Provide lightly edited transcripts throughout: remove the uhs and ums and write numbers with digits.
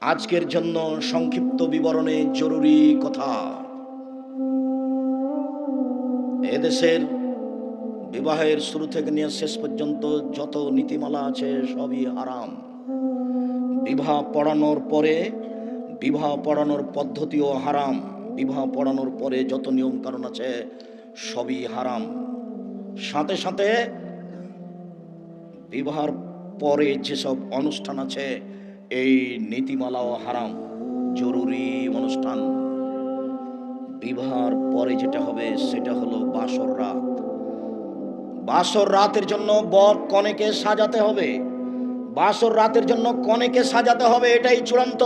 আজকের জন্য সংক্ষিপ্ত বিবরণে জরুরি কথা। এদেশের বিবাহের শুরু থেকে নিয়ে শেষ পর্যন্ত যত নীতিমালা আছে সবই হারাম। বিবাহ পড়ানোর পদ্ধতিও হারাম। বিবাহ পড়ানোর পরে যত নিয়ম কানুন আছে সবই হারাম। সাথে সাথে বিবাহের পরে যেসব অনুষ্ঠান আছে এই নীতিমালাও হারাম। জরুরি অনুষ্ঠান বিবাহের পরে যেটা হবে সেটা হলো বাসর রাত। বাসর রাতের জন্য বর কনেকে সাজাতে হবে। বাসর রাতের জন্য কনেকে সাজাতে হবে, এটাই চূড়ান্ত।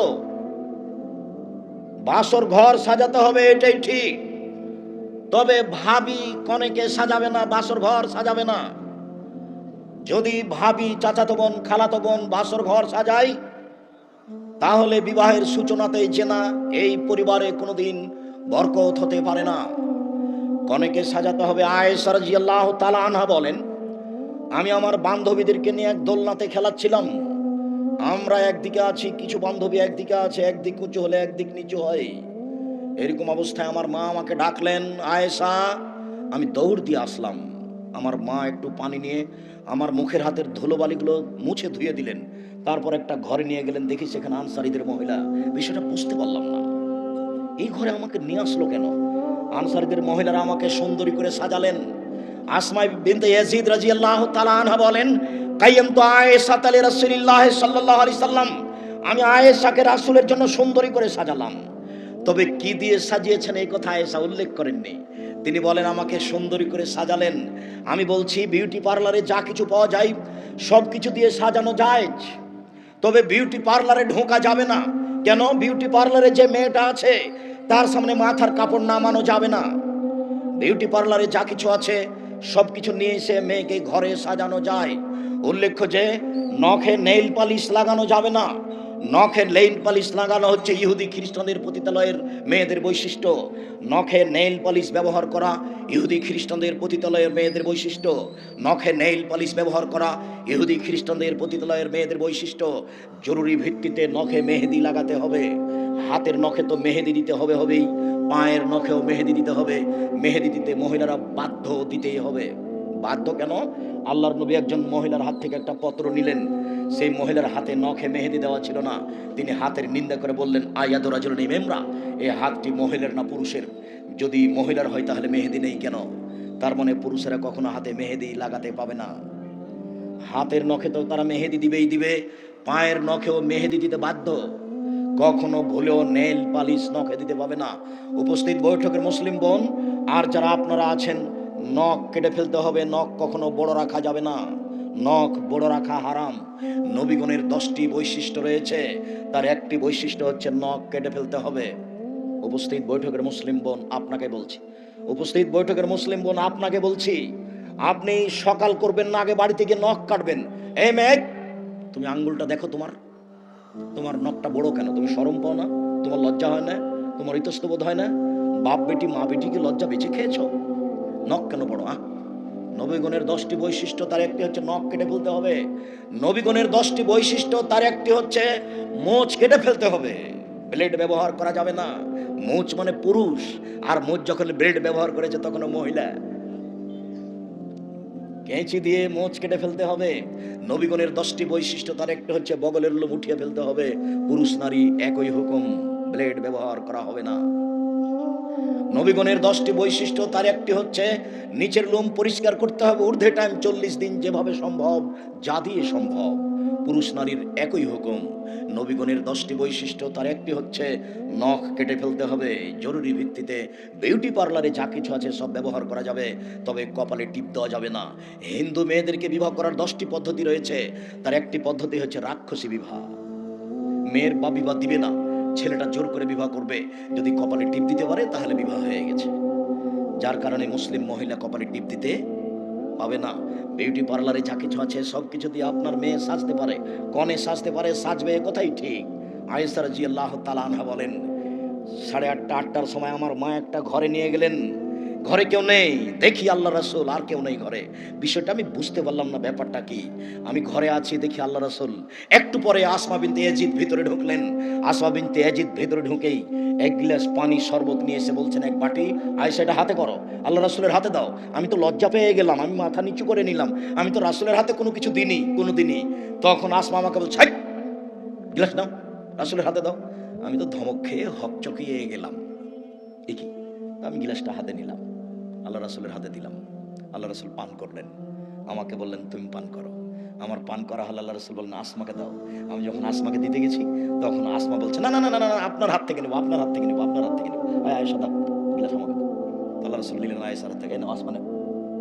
বাসর ঘর সাজাতে হবে, এটাই ঠিক। তবে ভাবি কনেকে সাজাবে না, বাসর ঘর সাজাবে না। যদি ভাবি, চাচাতো বোন, খালাতো বোন বাসর ঘর সাজায় তাহলে বিবাহের সূচনাতেই জেনা, এই পরিবারে কোনোদিন বরকত হতে পারে না। কনেকে সাজাতে হবে। আয়েশা রাদিয়াল্লাহু তাআলা আনহা বলেন, আমি আমার বান্ধবীদেরকে নিয়ে এক দোলনাতে খেলাচ্ছিলাম। আমরা একদিকে আছি, কিছু বান্ধবী একদিকে আছে, একদিক উঁচু হলে একদিক নিচু হয়। এরকম অবস্থায় আমার মা আমাকে ডাকলেন, আয়েশা। আমি দৌড় দিয়ে আসলাম। আমার মা একটু পানি নিয়ে আমার মুখের হাতের ধুলোবালিগুলো মুছে ধুয়ে দিলেন। তারপর একটা ঘরে নিয়ে গেলেন, দেখি সেখানে আনসারীদের মহিলা। বিষয়টা বুঝতে পারলাম না, এই ঘরে আমাকে নিয়ে আসলো কেন। আনসারীদের মহিলারা আমাকে সুন্দরী করে সাজালেন। আসমা বিনতে ইয়াজিদ রাদিয়াল্লাহু তাআলা আনহা বলেন, কাইয়ামতু আয়েশা তালি রাসূলিল্লাহ সাল্লাল্লাহু আলাইহি সাল্লাম। আমি আয়েশাকে রাসূলের জন্য সুন্দরী করে সাজালাম। তবে কি দিয়ে সাজিয়েছেন এই কথা আয়েশা উল্লেখ করেননি। তিনি বলেন, আমাকে সুন্দরী করে সাজালেন। আমি বলছি, বিউটি পার্লারে যা কিছু পাওয়া যায় সব কিছু দিয়ে সাজানো যায়, তবে বিউটি পার্লারে ঢোকা যাবে না। কেন? বিউটি পার্লারে যে মেয়েটা আছে তার সামনে মাথার কাপড় নামানো যাবে না। বিউটি পার্লারে যা কিছু আছে সব কিছু নিয়ে এসে মেয়েকে ঘরে সাজানো যায়। উল্লেখ্য যে নখে নেইল পালিশ লাগানো যাবে না। নখে নেইল পালিশ লাগানো হচ্ছে ইহুদি খ্রিস্টানদের পতিতালয়ের মেয়েদের বৈশিষ্ট্য। নখে নেইল পালিশ ব্যবহার করা ইহুদি খ্রিস্টানদের পতিতালয়ের মেয়েদের বৈশিষ্ট্য। নখে নেইল পালিশ ব্যবহার করা ইহুদি খ্রিস্টানদের পতিতালয়ের মেয়েদের বৈশিষ্ট্য। জরুরি ভিত্তিতে নখে মেহেদি লাগাতে হবে। হাতের নখে তো মেহেদি দিতে হবেই, পায়ের নখেও মেহেদি দিতে হবে। মেহেদি দিতে মহিলারা বাধ্য, দিতেই হবে। বাধ্য কেন? আল্লাহর নবী একজন মহিলার হাত থেকে একটা পত্র নিলেন, সেই মহিলার হাতে নখে মেহেদি দেওয়া ছিল না। তিনি হাতের নিন্দা করে বললেন, আয়াদু রাজুলুন ইমরা, এই হাতটি মহিলার না পুরুষের? যদি মহিলার হয় তাহলে মেহেদি নেই কেন? তার মানে পুরুষেরা কখনো হাতে মেহেদি লাগাতে পাবে না। হাতের নখে তো তারা মেহেদি দিবে, পায়ের নখেও মেহেদি দিতে বাধ্য। কখনো ভুলেও নেল পালিশ নখে দিতে পাবে না। উপস্থিত বৈঠকের মুসলিম বোন আর যারা আপনারা আছেন, নখ কেটে ফেলতে হবে। নখ কখনো বড় রাখা যাবে না। নখ বড় রাখা হারাম। নবীগণের 10টি বৈশিষ্ট্য রয়েছে, তার একটি বৈশিষ্ট্য হচ্ছে নখ কেটে ফেলতে হবে। উপস্থিত বৈঠকের মুসলিম বোন আপনাকে বলছি, উপস্থিত বৈঠকের মুসলিম বোন আপনাকে বলছি, আপনি সকাল করবেন না, আগে বাড়ি থেকে নখ কাটবেন। এই মেঘ, তুমি আঙ্গুলটা দেখো, তোমার নখটা বড় কেন? তুমি শরম পাও না? তোমার লজ্জা হয় না? তোমার ইতস্তবোধ হয় না? বাপ বেটি মা বেটিকে লজ্জা বেঁচে খেয়েছো? নখ কেন বড়? নবীগণের 10টি বৈশিষ্ট্য, তার একটি হচ্ছে নখ কেটে ফেলতে হবে। নবীগণের 10টি বৈশিষ্ট্য, তার একটি হচ্ছে মোচ কেটে ফেলতে হবে। ব্লেড ব্যবহার করা যাবে না। মোচ মানে পুরুষ, আর মোচ যখন ব্লেড ব্যবহার করেছে তখন মহিলা। কেঁচি দিয়ে মোচ কেটে ফেলতে হবে। নবীগণের 10টি বৈশিষ্ট্য, তার একটা হচ্ছে বগলের লোম উঠিয়ে ফেলতে হবে। পুরুষ নারী একই হুকুম, ব্লেড ব্যবহার করা হবে না। নবীগণের 10টি বৈশিষ্ট্য, তার একটি হচ্ছে নিচের লোম পরিষ্কার করতে হবে ঊর্ধ্বে টাইম 40 দিন, যেভাবে সম্ভব, যা দিয়ে সম্ভব। পুরুষ নারীর একই হুকুম। নবীগণের 10টি বৈশিষ্ট্য, তার একটি হচ্ছে নখ কেটে ফেলতে হবে। জরুরি ভিত্তিতে বিউটি পার্লারে যা কিছু আছে সব ব্যবহার করা যাবে, তবে কপালে টিপ দেওয়া যাবে না। হিন্দু মেয়েদেরকে বিবাহ করার 10টি পদ্ধতি রয়েছে, তার একটি পদ্ধতি হচ্ছে রাক্ষসী বিবাহ। মেয়ের বা বিবাহ দিবে না, ছেলেটা জোর করে বিবাহ করবে। যদি কপালে টিপ দিতে পারে তাহলে বিবাহ হয়ে গেছে। যার কারণে মুসলিম মহিলা কপালে টিপ দিতে পাবে না। বিউটি পার্লারে যা কিছু আছে সব কিছু দিয়ে আপনার মেয়ে সাজতে পারে, কনে সাজতে পারে, সাজবে, কথাই ঠিক। আয়েশা রাদিয়াল্লাহু তাআলা আনহা বলেন, 8:30 8টার সময় আমার মা একটা ঘরে নিয়ে গেলেন। ঘরে কেউ নেই, দেখি আল্লাহ রাসূল আর কেউ নেই ঘরে। বিষয়টা আমি বুঝতে পারলাম না ব্যাপারটা কি। আমি ঘরে আছি, দেখি আল্লাহ রাসূল। একটু পরে আসমা বিনতে ইয়াজিদ ভিতরে ঢুকলেন। আসমা বিনতে ইয়াজিদ ভিতরে ঢুকেই এক গ্লাস পানি শরবত নিয়ে এসে বলছেন, এক বাটি, আয়েশা এটা হাতে করো, আল্লাহ রাসূলের হাতে দাও। আমি তো লজ্জা পেয়ে গেলাম, আমি মাথা নিচু করে নিলাম, আমি তো রাসূলের হাতে কোনো কিছু দিইনি কোনোদিনই। তখন আসমা আমাকে বলছে, ছাই, গ্লাস নাও, রাসূলের হাতে দাও। আমি তো ধমক খেয়ে হকচকিয়ে গেলাম, দেখি। আমি গিলাসটা হাতে নিলাম, আল্লাহ রাসূলের হাতে দিলাম। আল্লাহ রাসূল পান করলেন, আমাকে বললেন তুমি পান করো। আমার পান করা হল, আল্লাহ রাসূল বললেন আসমাকে দাও। আমি যখন আসমাকে দিতে গেছি তখন আসমা বলছে, না না না না না, আপনার হাত থেকে নেবো, আপনার হাত থেকে নেবো, আপনার হাত থেকে নেবো। আয়েশা দাও গিলাস আমাকে দাও। আল্লাহ রাসূল নিলেন আয়েশার হাত থেকে, নাও আসমা নেও।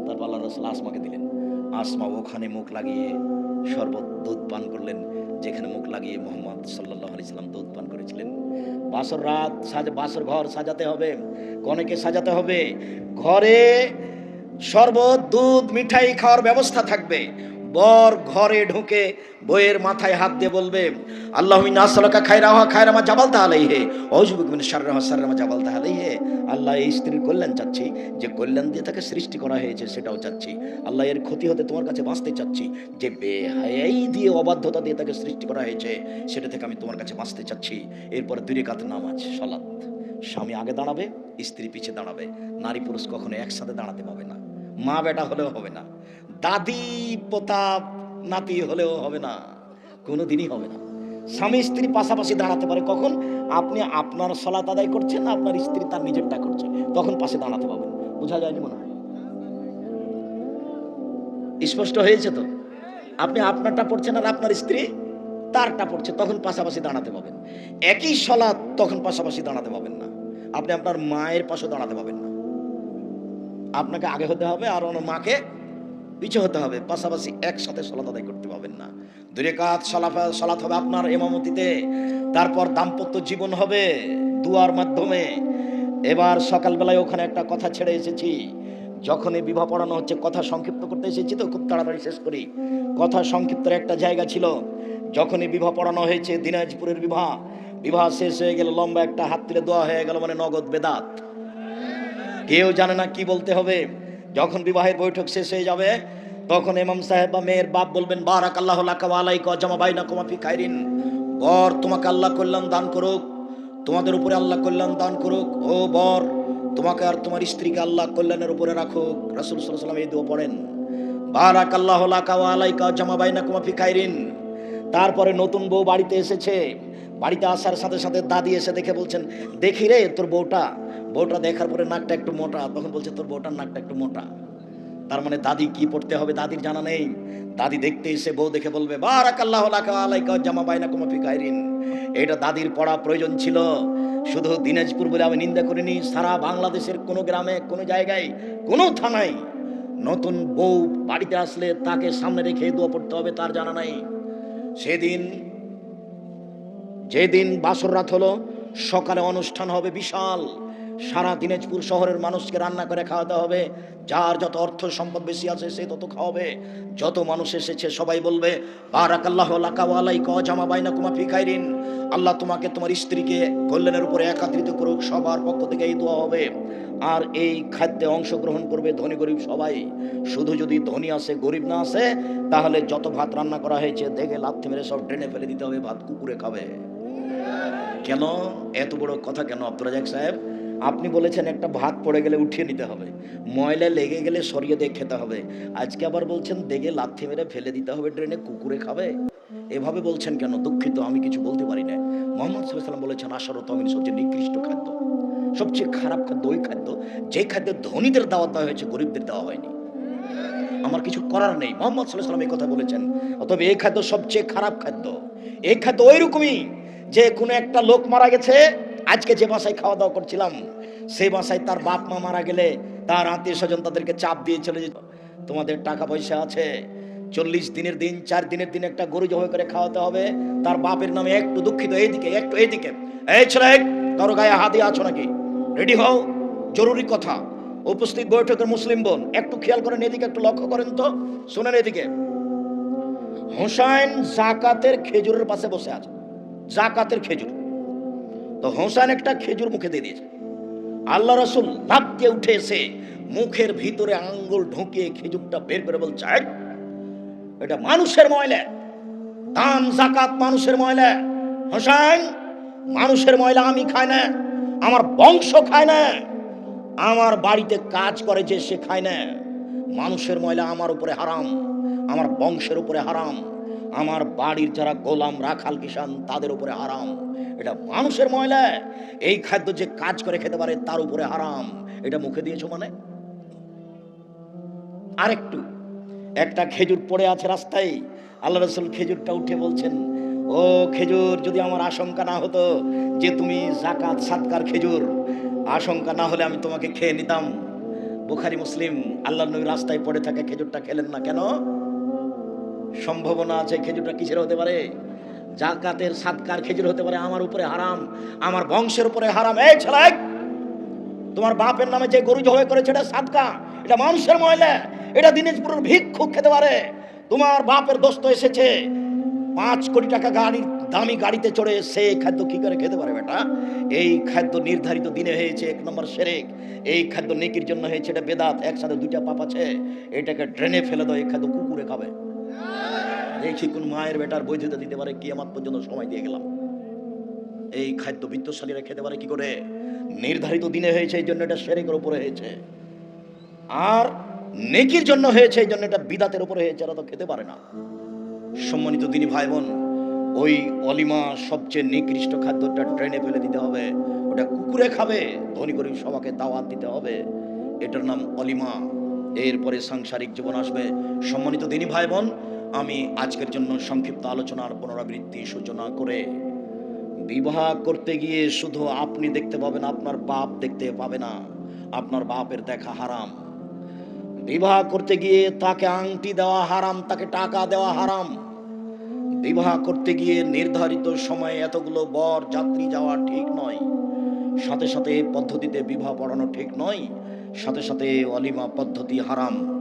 তারপর আল্লাহ রাসূল আসমাকে দিলেন। আসমা ওখানে মুখ লাগিয়ে শরবত দুধ পান করলেন, যেখানে মুখ লাগিয়ে মুহাম্মদ সাল্লাল্লাহু আলাইহি সাল্লাম দুধ পান করেছিলেন। বাসর রাত বাসর ঘর সাজাতে হবে, কনেকে সাজাতে হবে। ঘরে শরবত দুধ মিঠাই খাওয়ার ব্যবস্থা থাকবে। বর ঘরে ঢুকে বইয়ের মাথায় হাত দিয়ে বলবে, আল্লাহুম্মা ইন্না আসআলুকা খায়রাহা খায়রা মা জাবালতা আলাইহি ওয়া আউযু বিকা মিন শাররিহা শাররা মা জাবালতা আলাইহি। আল্লাহ এই স্ত্রীর কল্যাণ চাচ্ছি, যে কল্যাণ দিয়ে তাকে সৃষ্টি করা হয়েছে সেটাও চাচ্ছি। আল্লাহ এর ক্ষতি হতে তোমার কাছে বাঁচতে চাচ্ছি, যে বেহায়াই দিয়ে অবাধ্যতা দিয়ে তাকে সৃষ্টি করা হয়েছে সেটা থেকে আমি তোমার কাছে বাঁচতে চাচ্ছি। এরপরে 2 রাকাত নামাজ সালাত। স্বামী আগে দাঁড়াবে, স্ত্রী পিছে দাঁড়াবে। নারী পুরুষ কখনো একসাথে দাঁড়াতে পাবে না। মা বেটা হলেও হবে না, দাদি পোতা নাতি হলেও হবে না, কোনোদিনই হবে না। স্বামী স্ত্রী পাশাপাশি দাঁড়াতে পারে কখন? আপনি আপনার সালাত আদায় করছেন, আপনার স্ত্রী তার নিজেরটা করছে, তখন পাশে দাঁড়াতে পাবেন। বোঝা যায়নি মনে হয়? স্পষ্ট হয়েছে তো? আপনি আপনারটা পড়ছেন আর আপনার স্ত্রী তারটা পড়ছে, তখন পাশাপাশি দাঁড়াতে পাবেন। একই সালাত, তখন পাশাপাশি দাঁড়াতে পাবেন না। আপনি আপনার মায়ের পাশে দাঁড়াতে পাবেন না, আপনাকে আগে হতে হবে আর ওনার মাকে পিছে হতে হবে, পাশাপাশি একসাথে সালাত আদায় করতে পারবেন না। 2 রাকাত সালাত হবে আপনার ইমামতিতে। তারপর দাম্পত্য জীবন হবে দুয়ার মাধ্যমে। এবার সকালবেলায় ওখানে একটা কথা ছেড়ে এসেছি, যখনই বিবাহ পড়ানো হচ্ছে, কথা সংক্ষিপ্ত করতে এসেছি তো খুব তাড়াতাড়ি শেষ করি। কথা সংক্ষিপ্তের একটা জায়গা ছিল, যখনই বিবাহ পড়ানো হয়েছে, দিনাজপুরের বিবাহ শেষ হয়ে গেল, লম্বা একটা হাত তুলে দোয়া হয়ে গেল, মানে নগদ বেদাত। কেউ জানে না কি বলতে হবে। যখন বিবাহের বৈঠক শেষ হয়ে যাবে তখন ইমাম সাহেব বা মেয়ের বাপ বলবেন, বারাকাল্লাহু লাকা ওয়া আলাইকা জামা বাইনাকুমা ফি খাইরিন। বর, তোমাকে আল্লাহ কল্যাণ দান করুক, তোমাদের উপরে আল্লাহ কল্যাণ দান করুক। ও বর, তোমাকে আর তোমার স্ত্রীকে আল্লাহ কল্যাণের উপরে রাখুক। রাসূল সাল্লাল্লাহু আলাইহি ওয়াসাল্লাম এই দোয়া পড়েন, বারাকাল্লাহু লাকা ওয়া আলাইকা জামা বাইনাকুমা ফি খাইরিন। তারপরে নতুন বউ বাড়িতে এসেছে, বাড়িতে আসার সাথে সাথে দাদি এসে দেখে বলছেন, দেখি রে তোর বউটা। বউটা দেখার পরে নাকটা একটু মোটা, তখন বলছে তোর বউটার নাকটা একটু মোটা। তার মানে দাদি কি পড়তে হবে দাদির জানা নেই। দাদি দেখতে এসে বউ দেখে বলবে, বারাকাল্লাহু লাকা ওয়া আলাইকা জামা বাইনাকুমা ফি খাইরিন। এটা দাদির পড়া প্রয়োজন ছিল। শুধু দিনাজপুর বলে আমি নিন্দা করিনি, সারা বাংলাদেশের কোনো গ্রামে, কোনো জায়গায়, কোনো থানায় নতুন বউ বাড়িতে আসলে তাকে সামনে রেখে দোয়া পড়তে হবে তার জানা নাই। সেদিন যেদিন বাসর রাত হলো, সকালে অনুষ্ঠান হবে বিশাল। সারা দিনাজপুর শহরের মানুষকে রান্না করে খাওয়াতে হবে। যার যত অর্থ সম্পদ বেশি আছে সে তত খাওয়াবে। যত মানুষ এসেছে সবাই বলবে, বারাকাল্লাহু লাকা ওয়া আলাইকা জামা বাইনাকুমা ফি খাইরিন। আল্লাহ তোমাকে তোমার স্ত্রীকে কল্যাণের উপরে একত্রিত করুক। সবার পক্ষ থেকে এই দোয়া হবে। আর এই খাদ্যে অংশগ্রহণ করবে ধনী গরিব সবাই। শুধু যদি ধনী আসে, গরিব না আসে, তাহলে যত ভাত রান্না করা হয়েছে দেখে লাথি মেরে সব ড্রেনে ফেলে দিতে হবে, ভাত কুকুরে খাবে। কেন এত বড় কথা কেন আব্দুর রাজ্জাক সাহেব? আপনি বলেছেন একটা ভাত পড়ে গেলে উঠিয়ে নিতে হবে, ময়লা লেগে গেলে সরিয়ে দিয়ে খেতে হবে। আজকে আবার বলছেন দেখে লাথি মেরে ফেলে দিতে হবে, ড্রেনে কুকুরে খাবে। এভাবে বলছেন কেন? দুঃখিত, আমি কিছু বলতে পারি না। মুহাম্মদ সাল্লাল্লাহু আলাইহি ওয়াসাল্লাম বলেছেন, আশারত আমিন সবচেয়ে নিকৃষ্ট খাদ্য, সবচেয়ে খারাপ খাদ্য ওই খাদ্য যে খাদ্যে ধনীদের দাওয়াত দেওয়া হয়েছে, গরিবদের দেওয়া হয়নি। আমার কিছু করার নেই, মুহাম্মদ সাল্লাল্লাহু আলাইহি ওয়াসাল্লাম এই কথা বলেছেন। অতএব এই খাদ্য সবচেয়ে খারাপ খাদ্য। এই খাদ্য ওই রকমই, যে কোনো একটা লোক মারা গেছে, আজকে যে বাসায় খাওয়া দাওয়া করছিলাম সেই বাসায় তার বাপ মা মারা গেলে তার আত্মীয় স্বজন তাদেরকে চাপ দিয়ে চলে যেত, তোমাদের টাকা পয়সা আছে, 40 দিনের দিন 4 দিনের দিন একটা গরু জবাই করে খাওয়াতে হবে। তার বাপের নামে একটু দুঃখিত, এইদিকে একটু এইদিকে, এই ছেলে তোর গায়ে হাত দিয়ে আছো নাকি? রেডি হও, জরুরি কথা। উপস্থিত বৈঠকের মুসলিম বোন একটু খেয়াল করেন, এদিকে একটু লক্ষ্য করেন তো, শুনেন এদিকে। হোসাইন জাকাতের খেজুরের পাশে বসে আছে, জাকাতের খেজুর। তো হোসেন একটা খেজুর মুখে দিয়ে দিয়েছে। আল্লাহ রাসূল লাফ দিয়ে উঠে এসে মুখের ভিতরে আঙ্গুল ঢুকিয়ে খেজুরটা বের করে বলছে, "এই, এটা মানুষের ময়লা, দান যাকাত মানুষের ময়লা। হোসেন, মানুষের ময়লা আমি খাই না, আমার বংশ খায় না, আমার বাড়িতে কাজ করে যে সে খায় না। মানুষের ময়লা আমার উপরে হারাম, আমার বংশের উপরে হারাম, আমার বাড়ির যারা গোলাম রাখাল কিষান তাদের উপরে হারাম। এটা মানুষের ময়লা, এই খাদ্য যে কাজ করে খেতে পারে তার উপরে হারাম।" এটা মুখে দিয়েছো মানে? আরেকটু, একটা খেজুর পড়ে আছে রাস্তায়, আল্লাহ রাসূল খেজুরটা উঠে বলছেন, "ও খেজুর, যদি আমার আশঙ্কা না হতো যে তুমি যাকাত সাদকার খেজুর, আশঙ্কা না হলে আমি তোমাকে খেয়ে নিতাম।" বুখারী মুসলিম। আল্লাহর নবী রাস্তায় পড়ে থাকে খেজুরটা খেলেন না কেন? সম্ভাবনা আছে খেজুরটা কিসের হতে পারে? যাকাতের সাদকার খেজুর হতে পারে। আমার উপরে হারাম, আমার বংশের উপরে হারাম। এই ছেলে, তোমার বাপের নামে যে গরু জবাই করেছে এটা সাদকা, এটা মানুষের ময়লা, এটা দিনাজপুরের ভিক্ষুক খেতে পারে। তোমার বাপের দোস্ত এসেছে 5 কোটি টাকা গাড়ির দামি গাড়িতে চড়ে, সে খাদ্য কি করে খেতে পারে বেটা? এই খাদ্য নির্ধারিত দিনে হয়েছে 1 নম্বর শিরক, এই খাদ্য নেকির জন্য হয়েছে, এটা বেদাত, একসাথে 2টা পাপ আছে। এটাকে ড্রেনে ফেলে দাও, এই খাদ্য কুকুরে খাবে। দেখি কোন মায়ের বেটার বৈধতা দিতে পারে, কিয়ামত পর্যন্ত সময় দিয়ে গেলাম। এই খাদ্য বিত্তশালীরা খেতে পারে কি করে? নির্ধারিত দিনে হয়েছে, এই জন্য এটা শিরকের উপরে হয়েছে, আর নেকির জন্য হয়েছে, এই জন্য এটা বিদাতের উপরে হয়েছে, এরা তো খেতে পারে না। সম্মানিত দিনী ভাই বোন, ওই অলিমা সবচেয়ে নিকৃষ্ট খাদ্যটা ট্রেনে ফেলে দিতে হবে, ওটা কুকুরে খাবে, ধনী গরিব সবাইকে দাওয়াত দিতে হবে, এটার নাম অলিমা। এরপরে সাংসারিক জীবন আসবে। সম্মানিত দিনী ভাই বোন, আমি আজকের জন্য সংক্ষিপ্ত আলোচনার পুনরাবৃত্তি সূচনা করে, বিবাহ করতে গিয়ে শুধু আপনি দেখতে পাবেন, আপনার বাপ দেখতে পাবে না, আপনার বাপের দেখা হারাম। বিবাহ করতে গিয়ে তাকে আংটি দেওয়া হারাম, তাকে টাকা দেওয়া হারাম। বিবাহ করতে গিয়ে নির্ধারিত সময়ে এতগুলো বর যাত্রী যাওয়া ঠিক নয়। সাথে সাথে পদ্ধতিতে বিবাহ পড়ানো ঠিক নয়। সাথে সাথে অলিমা পদ্ধতি হারাম।